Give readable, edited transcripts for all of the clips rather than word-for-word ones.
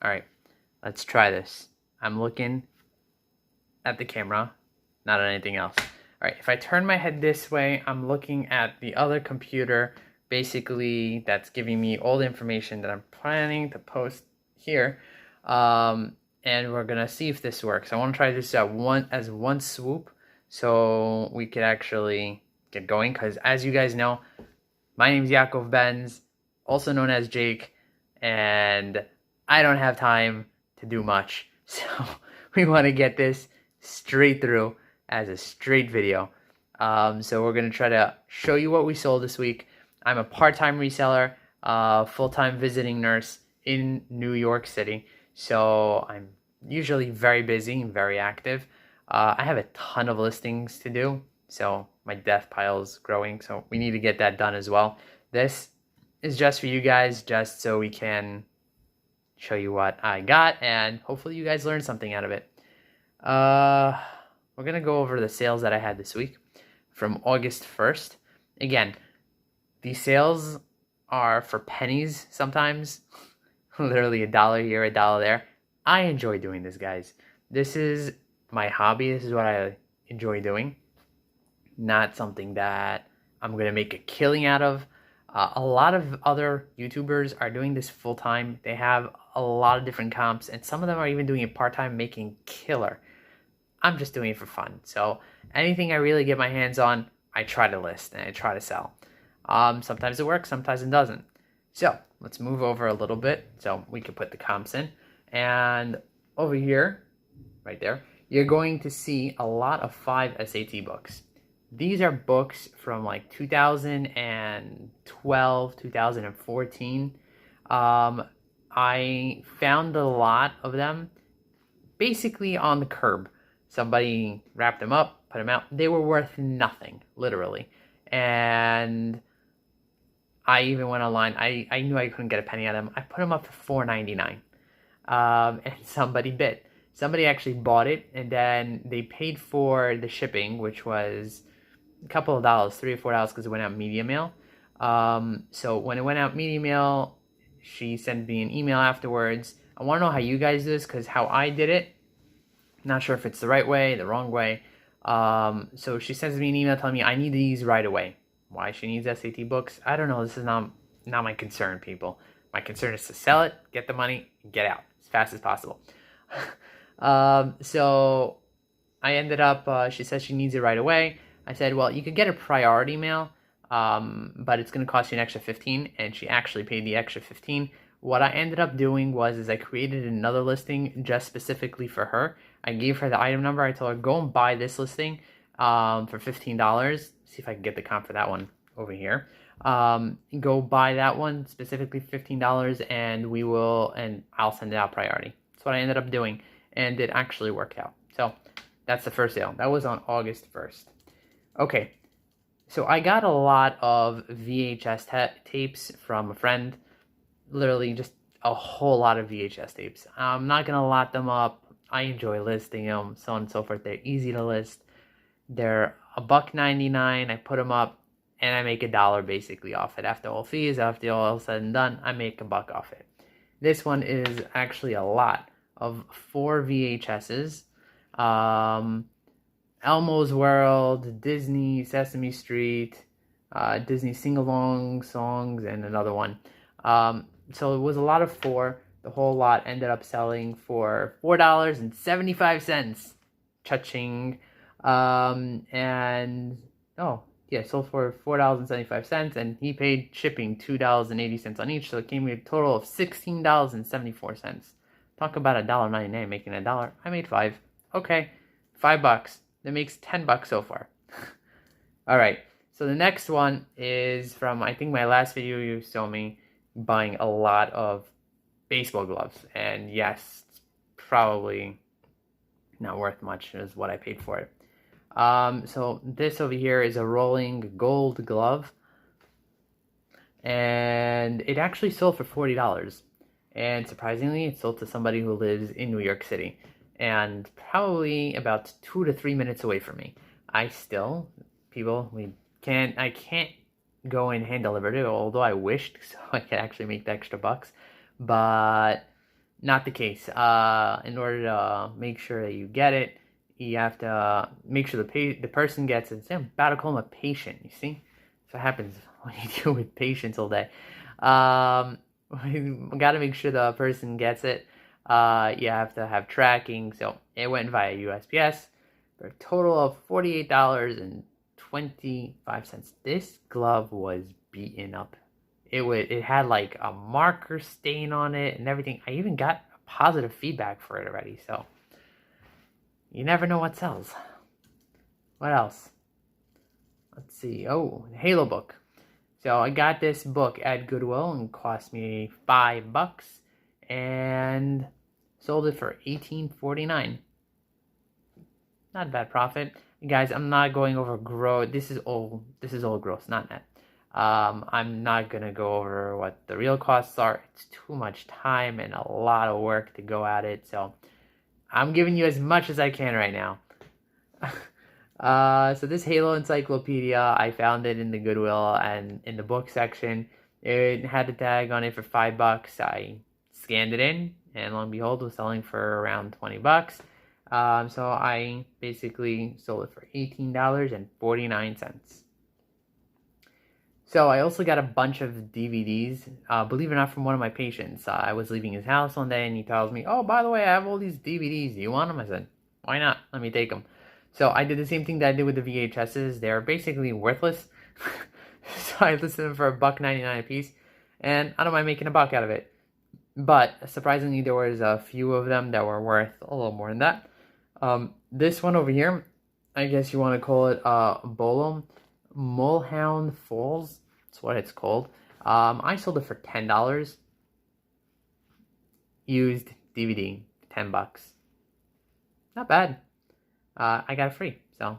All right, let's try this. I'm looking at the camera, not at anything else. All right, if I turn my head this way, I'm looking at the other computer, basically that's giving me all the information that I'm planning to post here. And we're gonna see if this works. I want to try this at one swoop, so we could actually get going. Because as you guys know, my name is Yakov Benz, also known as Jake, and I don't have time to do much. So we want to get this straight through as a straight video. So we're going to try to show you what we sold this week. I'm a part-time reseller, full-time visiting nurse in New York City. So I'm usually very busy and very active. I have a ton of listings to do. So my death pile is growing, so we need to get that done as well. This is just for you guys, just so we can show you what I got, and hopefully you guys learn something out of it. We're going to go over the sales that I had this week from August 1st. Again, these sales are for pennies sometimes, literally $1 here, $1 there. I enjoy doing this, guys. This is my hobby. This is what I enjoy doing. Not something that I'm going to make a killing out of. A lot of other YouTubers are doing this full-time. They have a lot of different comps, and some of them are even doing it part-time, making killer. I'm just doing it for fun. So anything I really get my hands on, I try to list and I try to sell. Sometimes it works, sometimes it doesn't. So let's move over a little bit so we can put the comps in. And over here, right there, you're going to see a lot of 5 SAT books. These are books from like 2012, 2014. I found a lot of them basically on the curb. Somebody wrapped them up, put them out. They were worth nothing, literally. And I even went online. I knew I couldn't get a penny out of them. I put them up for $4.99. And somebody bid. Somebody actually bought it, and then they paid for the shipping, which was a couple of dollars, $3 or $4, because it went out media mail. So when it went out media mail, she sent me an email afterwards. I want to know how you guys do this, because how I did it, not sure if it's the right way, the wrong way. So she sends me an email telling me I need these right away. Why she needs SAT books, I don't know. This is not my concern, people. My concern is to sell it, get the money, and get out as fast as possible. So I ended up, she says she needs it right away. I said, well, you could get a priority mail, but it's going to cost you an extra $15, and she actually paid the extra $15. What I ended up doing was I created another listing just specifically for her. I gave her the item number. I told her, go and buy this listing for $15. See if I can get the comp for that one over here. Go buy that one specifically $15, and I'll send it out priority. That's what I ended up doing, and it actually worked out. So that's the first sale. That was on August 1st. Okay, so I got a lot of VHS tapes from a friend. Literally just a whole lot of VHS tapes. I'm not going to lot them up. I enjoy listing them, so on and so forth. They're easy to list. They're $1.99. I put them up, and I make $1 basically off it. After all fees, after all said and done, I make $1 off it. This one is actually a lot of 4 VHSs. Elmo's World, Disney, Sesame Street, Disney Sing-Along songs, and another one. So it was a lot of 4. The whole lot ended up selling for $4.75. Cha-ching. Sold for $4.75, and he paid shipping $2.80 on each, so it came to a total of $16.74. Talk about $1.99 making $1. I made $5. Okay, $5. That makes $10 so far. All right, so the next one is from, I think, my last video. You saw me buying a lot of baseball gloves, and yes, it's probably not worth much as what I paid for it. So this over here is a rolling gold glove, and it actually sold for $40, and surprisingly it sold to somebody who lives in New York City and probably about 2 to 3 minutes away from me. I can't go and hand deliver it, although I wished, so I could actually make the extra bucks. But not the case. In order to make sure that you get it, you have to make sure the person gets it. I'm about to call him a patient, you see? That's what happens when you deal with patients all day. We got to make sure the person gets it. You have to have tracking. So it went via USPS for a total of $48.25. This glove was beaten up. It had like a marker stain on it and everything. I even got positive feedback for it already. So you never know what sells. What else? Let's see. Oh, the Halo book. So I got this book at Goodwill and it cost me $5 and sold it for $18.49. Not a bad profit. Guys, I'm not going over gross. This is all gross, not net. I'm not gonna go over what the real costs are. It's too much time and a lot of work to go at it. So I'm giving you as much as I can right now. So this Halo encyclopedia, I found it in the Goodwill and in the book section. It had the tag on it for $5. I scanned it in, and lo and behold, it was selling for around $20. So I basically sold it for $18.49. So I also got a bunch of DVDs, believe it or not, from one of my patients. I was leaving his house one day and he tells me, oh, by the way, I have all these DVDs. Do you want them? I said, why not? Let me take them. So I did the same thing that I did with the VHSs. They're basically worthless. So I listed them for $1.99 a piece. And I don't mind making $1 out of it. But surprisingly, there was a few of them that were worth a little more than that. This one over here, I guess you want to call it Bolum Mulhound Falls. That's what it's called. I sold it for $10. Used DVD, $10. Not bad. I got it free, so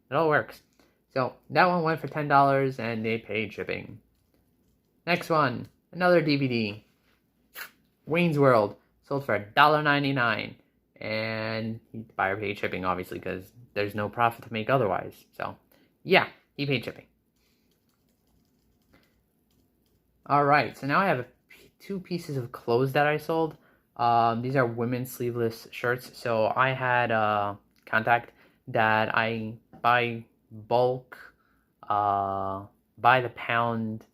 it all works. So that one went for $10 and they paid shipping. Next one, another DVD. Wayne's World, sold for $1.99. And the buyer paid shipping, obviously, because there's no profit to make otherwise. So, yeah, he paid shipping. Alright, so now I have two pieces of clothes that I sold. These are women's sleeveless shirts. So I had a contact that I buy bulk, by the pound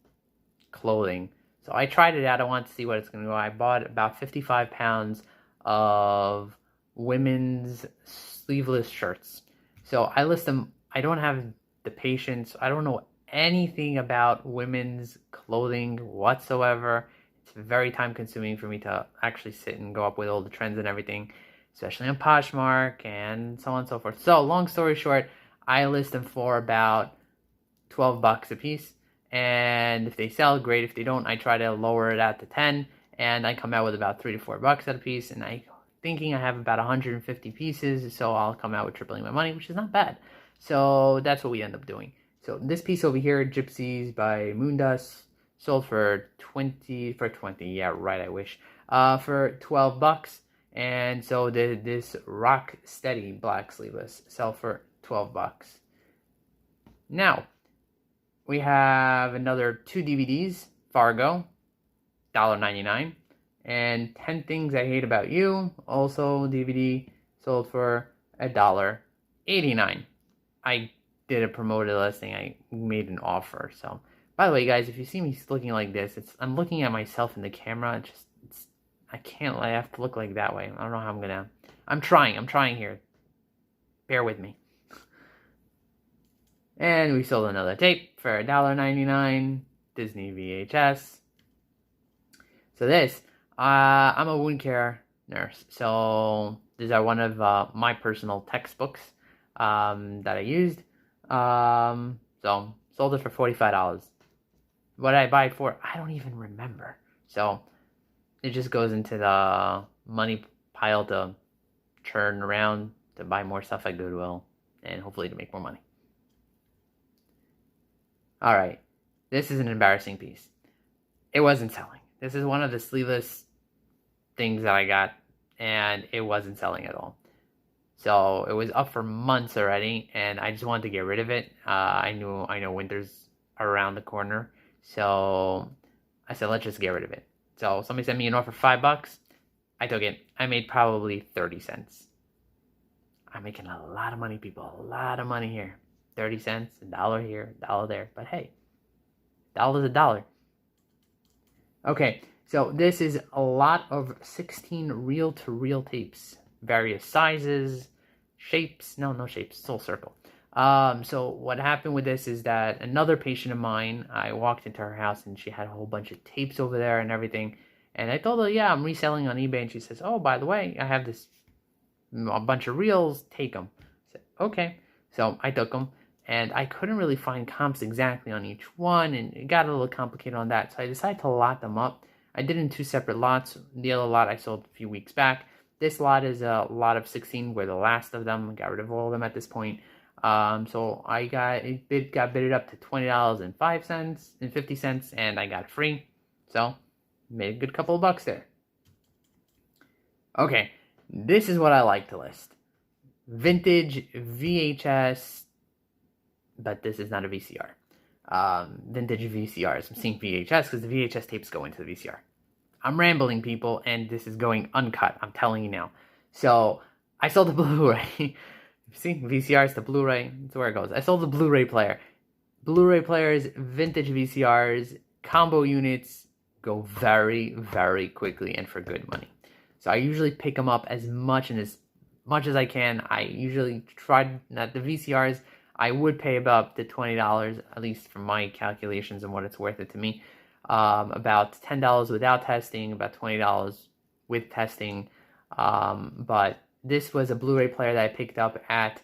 clothing. So I tried it out. I wanted to see what it's going to go. I bought about 55 pounds of women's sleeveless shirts. So I list them. I don't have the patience. I don't know anything about women's clothing whatsoever. It's very time consuming for me to actually sit and go up with all the trends and everything, especially on Poshmark and so on and so forth. So long story short, I list them for about $12 a piece. And if they sell, great. If they don't, I try to lower it out to 10, and I come out with about $3 to $4 at a piece. And I thinking I have about 150 pieces, so I'll come out with tripling my money, which is not bad. So that's what we end up doing. So this piece over here, Gypsies by Moondust, sold for 20. Yeah, right. I wish. For $12. And so this Rock Steady black sleeveless sell for $12. Now we have another two DVDs, Fargo, $1.99, and 10 Things I Hate About You, also DVD, sold for $1.89. I did a promoted listing. I made an offer. So, by the way, guys, if you see me looking like this, I'm looking at myself in the camera. I can't. I have to look like that way. I don't know how I'm gonna. I'm trying here. Bear with me. And we sold another tape for $1.99, Disney VHS. So this, I'm a wound care nurse. So these are one of my personal textbooks that I used. So sold it for $45. What did I buy it for? I don't even remember. So it just goes into the money pile to churn around to buy more stuff at Goodwill and hopefully to make more money. Alright, this is an embarrassing piece. It wasn't selling. This is one of the sleeveless things that I got, and it wasn't selling at all. So it was up for months already, and I just wanted to get rid of it. I know winter's around the corner, so I said let's just get rid of it. So somebody sent me an offer for $5. I took it. I made probably 30 cents. I'm making a lot of money, people. A lot of money here. 30 cents, $1 here, $1 there. But hey, $1's a dollar. Okay, so this is a lot of 16 reel-to-reel tapes. Various sizes, shapes. No shapes. It's all circle. So what happened with this is that another patient of mine, I walked into her house and she had a whole bunch of tapes over there and everything. And I told her, yeah, I'm reselling on eBay. And she says, oh, by the way, I have a bunch of reels. Take them. I said, okay. So I took them. And I couldn't really find comps exactly on each one. And it got a little complicated on that. So I decided to lot them up. I did in 2 separate lots. The other lot I sold a few weeks back. This lot is a lot of 16. We're the last of them. I got rid of all of them at this point. So I got bidded up to $20.05 and 50 cents, and I got it free. So made a good couple of bucks there. Okay, this is what I like to list: vintage VHS, but this is not a VCR. Vintage VCRs. I'm seeing VHS because the VHS tapes go into the VCR. I'm rambling, people, and this is going uncut. I'm telling you now. So I sold the Blu-ray. See, VCRs to Blu-ray, that's where it goes. I sold the Blu-ray player. Blu-ray players, vintage VCRs, combo units go very, very quickly and for good money. So I usually pick them up as much as I can. I usually try, not the VCRs, I would pay about the $20, at least from my calculations and what it's worth it to me. About $10 without testing, about $20 with testing. But this was a Blu-ray player that I picked up at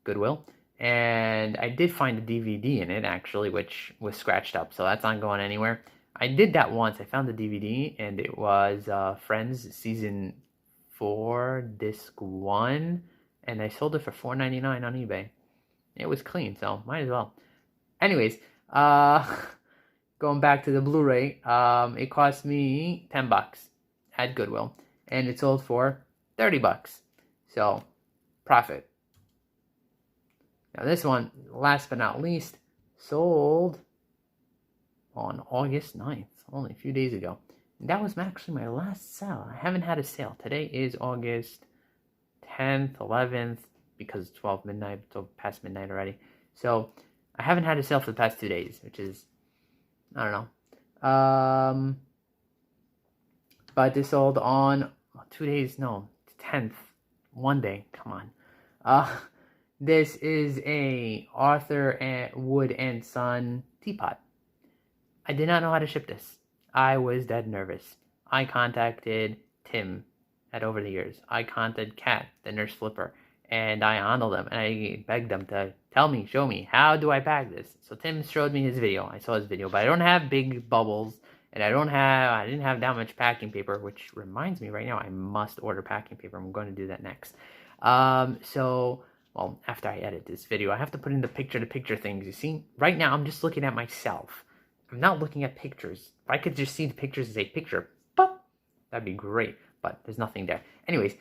Goodwill, and I did find a DVD in it, actually, which was scratched up, so that's not going anywhere. I did that once. I found the DVD, and it was Friends Season 4, Disc 1, and I sold it for $4.99 on eBay. It was clean, so might as well. Anyways, going back to the Blu-ray, it cost me $10 at Goodwill, and it sold for $30. So, profit. Now this one, last but not least, sold on August 9th, only a few days ago. And that was actually my last sale. I haven't had a sale. Today is August 10th, 11th, because it's 12 midnight, it's past midnight already. So, I haven't had a sale for the past 2 days, which is, I don't know. But this sold on 2 days, no, 10th, one day, come on. This is a Arthur Wood and Son teapot. I did not know how to ship this. I was dead nervous. I contacted Tim at Over the Years. I contacted Kat, the nurse flipper, and I handled them, and I begged them to tell me, show me, how do I pack this? So Tim showed me his video. I saw his video, but I don't have big bubbles, and I didn't have that much packing paper, which reminds me right now, I must order packing paper. I'm going to do that next. Well, after I edit this video, I have to put in the picture-to-picture things. You see, right now, I'm just looking at myself. I'm not looking at pictures. If I could just see the pictures as a picture, that'd be great, but there's nothing there. Anyways,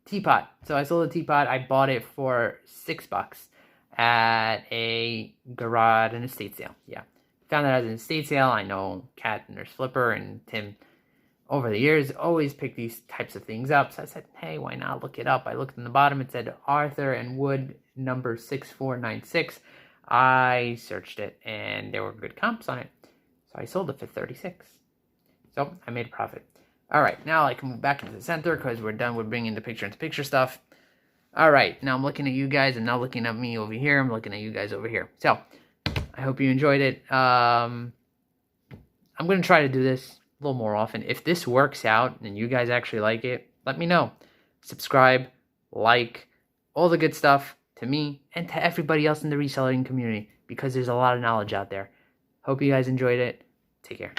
teapot. So I sold a teapot. I bought it for $6 at a garage and estate sale. Yeah. Found it at an estate sale. I know Kat and Nurse Flipper and Tim over the years always pick these types of things up. So I said, hey, why not look it up? I looked in the bottom. It said Arthur and Wood number 6496. I searched it and there were good comps on it. So I sold it for $36. So I made a profit. All right, now I can move back into the center because we're done with bringing the picture-into-picture stuff. All right, now I'm looking at you guys. I'm not looking at me over here. I'm looking at you guys over here. So I hope you enjoyed it. I'm going to try to do this a little more often. If this works out and you guys actually like it, let me know. Subscribe, like, all the good stuff to me and to everybody else in the reselling community because there's a lot of knowledge out there. Hope you guys enjoyed it. Take care.